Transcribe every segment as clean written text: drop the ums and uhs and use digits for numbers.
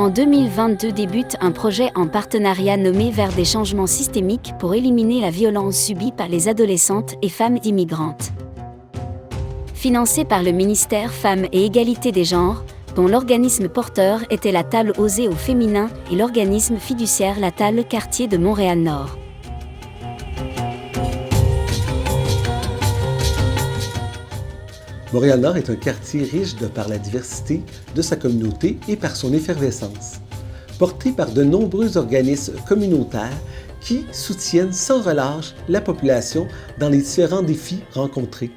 En 2022 débute un projet en partenariat nommé Vers des changements systémiques pour éliminer la violence subie par les adolescentes et femmes immigrantes. Financé par le ministère Femmes et Égalité des genres, dont l'organisme porteur était la Table Osez au féminin et l'organisme fiduciaire la Table Quartier de Montréal-Nord. Montréal-Nord est un quartier riche de par la diversité de sa communauté et par son effervescence. Porté par de nombreux organismes communautaires qui soutiennent sans relâche la population dans les différents défis rencontrés.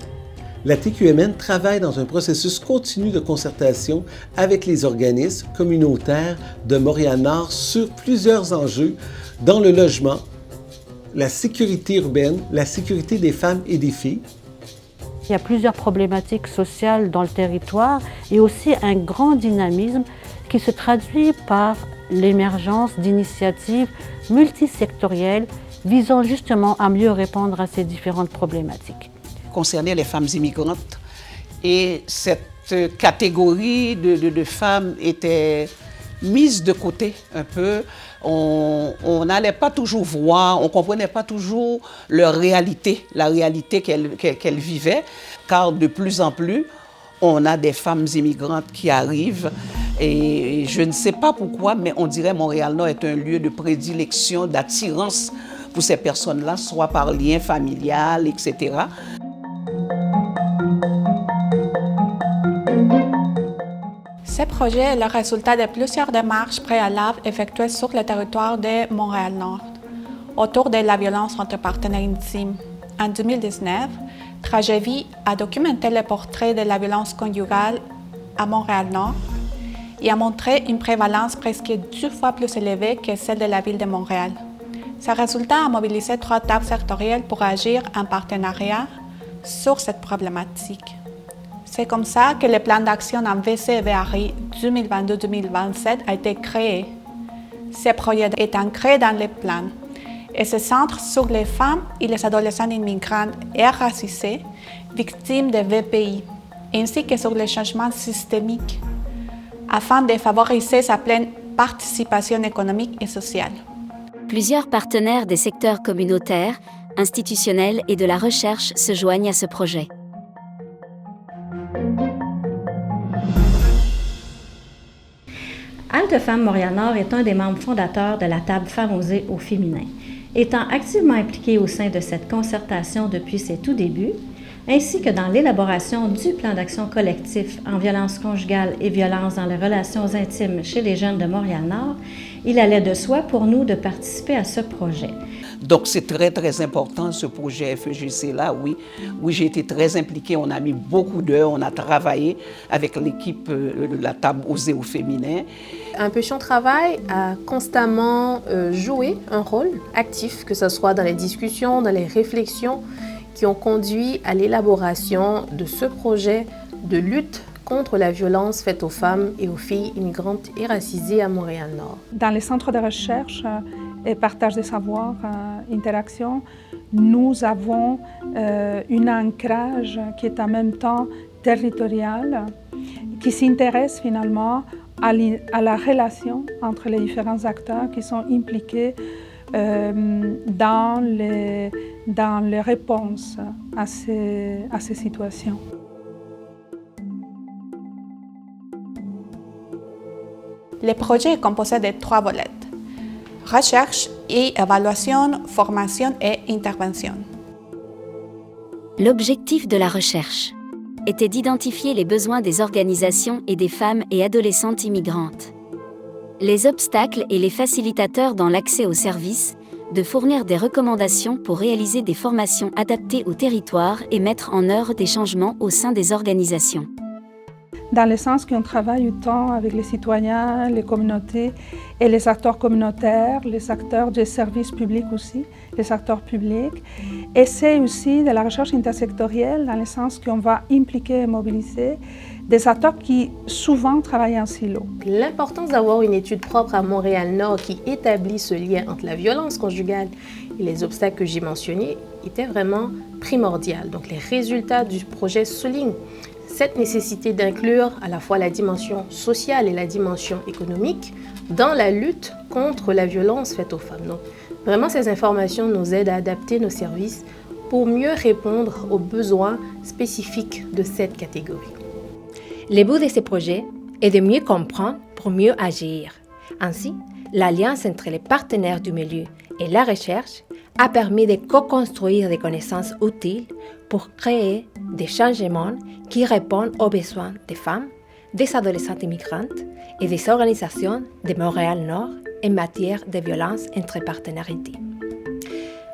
La TQMN travaille dans un processus continu de concertation avec les organismes communautaires de Montréal-Nord sur plusieurs enjeux dans le logement, la sécurité urbaine, la sécurité des femmes et des filles. Il y a plusieurs problématiques sociales dans le territoire et aussi un grand dynamisme qui se traduit par l'émergence d'initiatives multisectorielles visant justement à mieux répondre à ces différentes problématiques. Concernant les femmes immigrantes, et cette catégorie de femmes était mise de côté un peu. On n'allait pas toujours voir, on ne comprenait pas toujours leur réalité, la réalité qu'elles vivaient, car de plus en plus, on a des femmes immigrantes qui arrivent et je ne sais pas pourquoi, mais on dirait Montréal-Nord est un lieu de prédilection, d'attirance pour ces personnes-là, soit par lien familial, etc. Ce projet est le résultat de plusieurs démarches préalables effectuées sur le territoire de Montréal-Nord autour de la violence entre partenaires intimes. En 2019, Tragédie a documenté le portrait de la violence conjugale à Montréal-Nord et a montré une prévalence presque 2 fois plus élevée que celle de la ville de Montréal. Ce résultat a mobilisé 3 tables sectorielles pour agir en partenariat sur cette problématique. C'est comme ça que le plan d'action en VC-VRI 2022-2027 a été créé. Ce projet est ancré dans le plan et se centre sur les femmes et les adolescents immigrants et racisés victimes de VPI, ainsi que sur les changements systémiques, afin de favoriser sa pleine participation économique et sociale. Plusieurs partenaires des secteurs communautaires, institutionnels et de la recherche se joignent à ce projet. Halte Femmes Montréal-Nord est un des membres fondateurs de la Table Femmes Osez au féminin. Étant activement impliqué au sein de cette concertation depuis ses tout débuts, ainsi que dans l'élaboration du plan d'action collectif en violence conjugale et violence dans les relations intimes chez les jeunes de Montréal-Nord, il allait de soi pour nous de participer à ce projet. Donc c'est très très important ce projet FEGC-là, oui. Oui, j'ai été très impliquée, on a mis beaucoup d'heures, on a travaillé avec l'équipe de la Table Osez au féminin. Impulsion Travail a constamment joué un rôle actif, que ce soit dans les discussions, dans les réflexions qui ont conduit à l'élaboration de ce projet de lutte contre la violence faite aux femmes et aux filles immigrantes et racisées à Montréal-Nord. Dans les centres de recherche et partage des savoirs, interaction, nous avons un ancrage qui est en même temps territorial, qui s'intéresse finalement à la relation entre les différents acteurs qui sont impliqués dans les réponses à ces situations. Le projet est composé de 3 volets: recherche et évaluation, formation et intervention. L'objectif de la recherche était d'identifier les besoins des organisations et des femmes et adolescentes immigrantes, les obstacles et les facilitateurs dans l'accès aux services, de fournir des recommandations pour réaliser des formations adaptées au territoire et mettre en œuvre des changements au sein des organisations. Dans le sens qu'on travaille autant avec les citoyens, les communautés et les acteurs communautaires, les acteurs des services publics aussi, les acteurs publics. Et c'est aussi de la recherche intersectorielle dans le sens qu'on va impliquer et mobiliser des acteurs qui souvent travaillent en silo. L'importance d'avoir une étude propre à Montréal-Nord qui établit ce lien entre la violence conjugale et les obstacles que j'ai mentionnés était vraiment primordial. Donc les résultats du projet soulignent cette nécessité d'inclure à la fois la dimension sociale et la dimension économique dans la lutte contre la violence faite aux femmes. Donc, vraiment, ces informations nous aident à adapter nos services pour mieux répondre aux besoins spécifiques de cette catégorie. Le but de ce projet est de mieux comprendre pour mieux agir. Ainsi, l'alliance entre les partenaires du milieu et la recherche a permis de co-construire des connaissances utiles pour créer des changements qui répondent aux besoins des femmes, des adolescentes immigrantes et des organisations de Montréal-Nord en matière de violence entre partenaires intimes.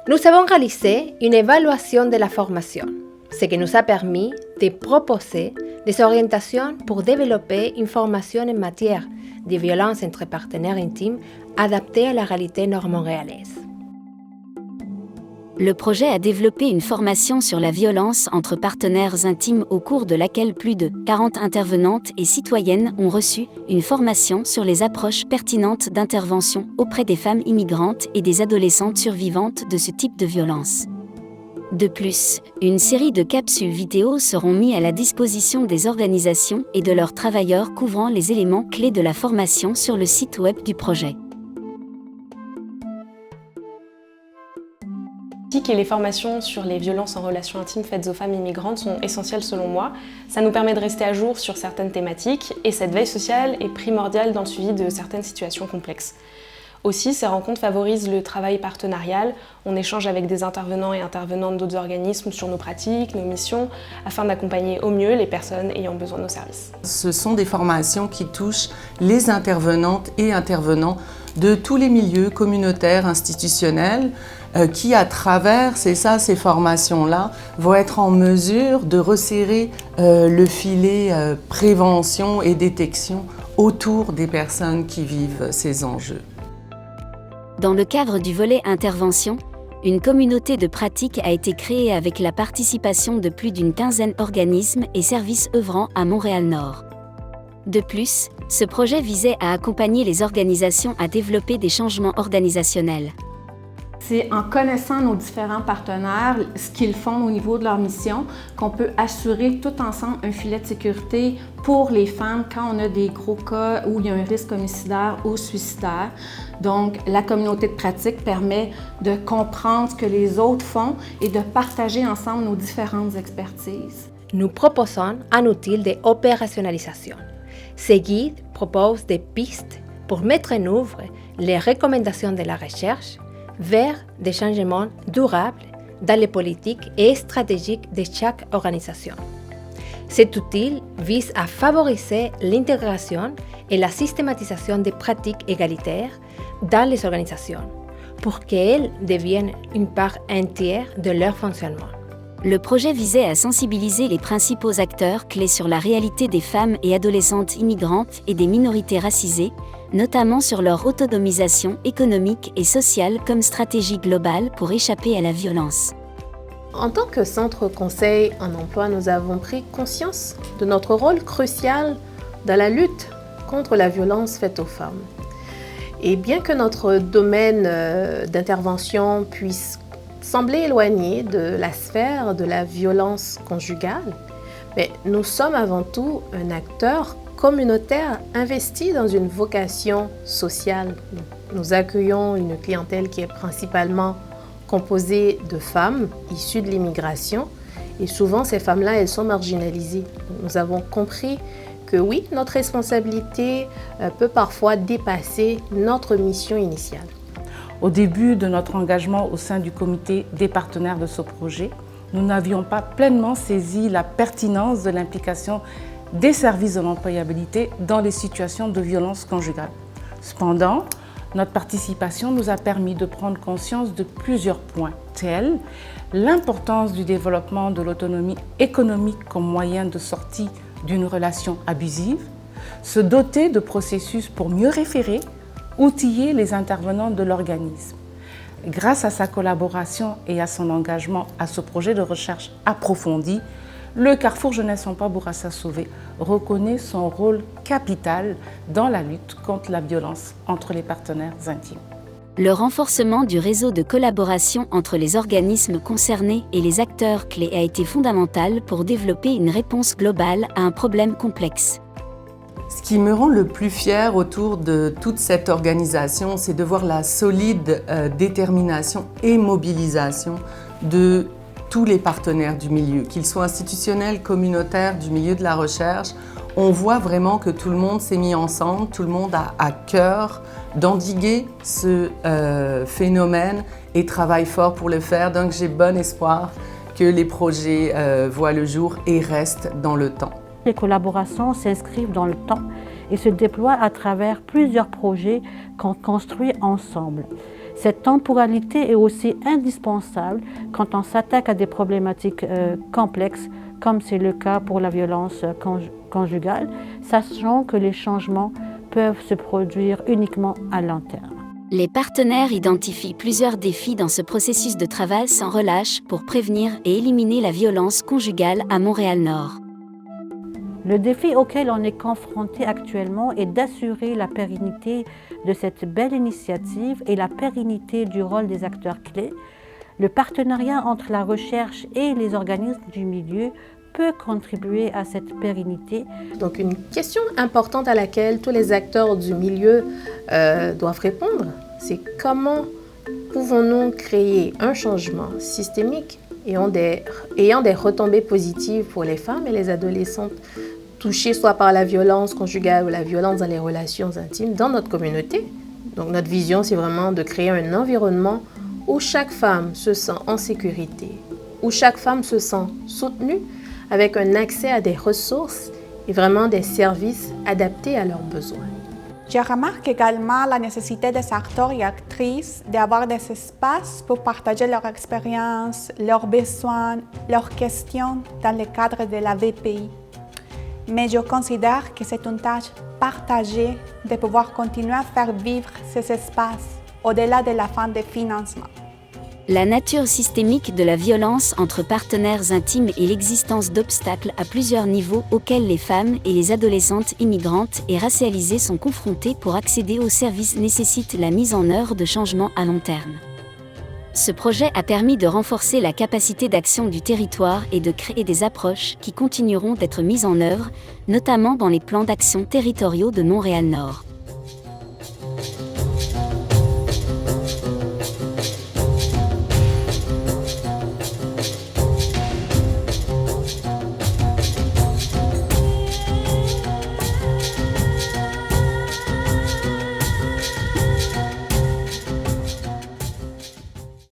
Nous avons réalisé une évaluation de la formation, ce qui nous a permis de proposer des orientations pour développer une formation en matière de violence entre partenaires intimes adaptée à la réalité nord-montréalaise. Le projet a développé une formation sur la violence entre partenaires intimes au cours de laquelle plus de 40 intervenantes et citoyennes ont reçu une formation sur les approches pertinentes d'intervention auprès des femmes immigrantes et des adolescentes survivantes de ce type de violence. De plus, une série de capsules vidéo seront mises à la disposition des organisations et de leurs travailleurs couvrant les éléments clés de la formation sur le site web du projet. Et les formations sur les violences en relation intime faites aux femmes immigrantes sont essentielles selon moi. Ça nous permet de rester à jour sur certaines thématiques et cette veille sociale est primordiale dans le suivi de certaines situations complexes. Aussi, ces rencontres favorisent le travail partenarial. On échange avec des intervenants et intervenantes d'autres organismes sur nos pratiques, nos missions, afin d'accompagner au mieux les personnes ayant besoin de nos services. Ce sont des formations qui touchent les intervenantes et intervenants de tous les milieux communautaires, institutionnels, qui à travers ces formations-là vont être en mesure de resserrer le filet prévention et détection autour des personnes qui vivent ces enjeux. Dans le cadre du volet intervention, une communauté de pratique a été créée avec la participation de plus d'une quinzaine d'organismes et services œuvrant à Montréal-Nord. De plus, ce projet visait à accompagner les organisations à développer des changements organisationnels. C'est en connaissant nos différents partenaires, ce qu'ils font au niveau de leur mission, qu'on peut assurer tout ensemble un filet de sécurité pour les femmes quand on a des gros cas où il y a un risque homicidaire ou suicidaire. Donc, la communauté de pratique permet de comprendre ce que les autres font et de partager ensemble nos différentes expertises. Nous proposons un outil d'opérationnalisation. Ce guide propose des pistes pour mettre en œuvre les recommandations de la recherche vers des changements durables dans les politiques et stratégiques de chaque organisation. Cet outil vise à favoriser l'intégration et la systématisation des pratiques égalitaires dans les organisations pour qu'elles deviennent une part entière de leur fonctionnement. Le projet visait à sensibiliser les principaux acteurs clés sur la réalité des femmes et adolescentes immigrantes et des minorités racisées, notamment sur leur autonomisation économique et sociale comme stratégie globale pour échapper à la violence. En tant que Centre Conseil en Emploi, nous avons pris conscience de notre rôle crucial dans la lutte contre la violence faite aux femmes. Et bien que notre domaine d'intervention puisse sembler éloigné de la sphère de la violence conjugale, mais nous sommes avant tout un acteur communautaire investi dans une vocation sociale. Nous accueillons une clientèle qui est principalement composée de femmes issues de l'immigration et souvent ces femmes-là, elles sont marginalisées. Nous avons compris que oui, notre responsabilité peut parfois dépasser notre mission initiale. Au début de notre engagement au sein du comité des partenaires de ce projet, nous n'avions pas pleinement saisi la pertinence de l'implication des services de l'employabilité dans les situations de violence conjugale. Cependant, notre participation nous a permis de prendre conscience de plusieurs points, tels l'importance du développement de l'autonomie économique comme moyen de sortie d'une relation abusive, se doter de processus pour mieux référer, outiller les intervenants de l'organisme. Grâce à sa collaboration et à son engagement à ce projet de recherche approfondie, le Carrefour Jeunesse Emploi Bourassa Sauvé reconnaît son rôle capital dans la lutte contre la violence entre les partenaires intimes. Le renforcement du réseau de collaboration entre les organismes concernés et les acteurs clés a été fondamental pour développer une réponse globale à un problème complexe. Ce qui me rend le plus fier autour de toute cette organisation, c'est de voir la solide détermination et mobilisation de tous les partenaires du milieu, qu'ils soient institutionnels, communautaires, du milieu de la recherche. On voit vraiment que tout le monde s'est mis ensemble, tout le monde a à cœur d'endiguer ce phénomène et travaille fort pour le faire. Donc j'ai bon espoir que les projets voient le jour et restent dans le temps. Les collaborations s'inscrivent dans le temps et se déploient à travers plusieurs projets qu'on construit ensemble. Cette temporalité est aussi indispensable quand on s'attaque à des problématiques complexes, comme c'est le cas pour la violence conjugale, sachant que les changements peuvent se produire uniquement à long terme. Les partenaires identifient plusieurs défis dans ce processus de travail sans relâche pour prévenir et éliminer la violence conjugale à Montréal-Nord. Le défi auquel on est confronté actuellement est d'assurer la pérennité de cette belle initiative et la pérennité du rôle des acteurs clés. Le partenariat entre la recherche et les organismes du milieu peut contribuer à cette pérennité. Donc une question importante à laquelle tous les acteurs du milieu doivent répondre, c'est comment pouvons-nous créer un changement systémique ayant des retombées positives pour les femmes et les adolescentes touchées soit par la violence conjugale ou la violence dans les relations intimes dans notre communauté. Donc notre vision, c'est vraiment de créer un environnement où chaque femme se sent en sécurité, où chaque femme se sent soutenue, avec un accès à des ressources et vraiment des services adaptés à leurs besoins. Je remarque également la nécessité des acteurs et actrices d'avoir des espaces pour partager leur expérience, leurs besoins, leurs questions dans le cadre de la VPI. Mais je considère que c'est une tâche partagée de pouvoir continuer à faire vivre ces espaces au-delà de la fin de financement. La nature systémique de la violence entre partenaires intimes et l'existence d'obstacles à plusieurs niveaux auxquels les femmes et les adolescentes immigrantes et racialisées sont confrontées pour accéder aux services nécessite la mise en œuvre de changements à long terme. Ce projet a permis de renforcer la capacité d'action du territoire et de créer des approches qui continueront d'être mises en œuvre, notamment dans les plans d'action territoriaux de Montréal-Nord.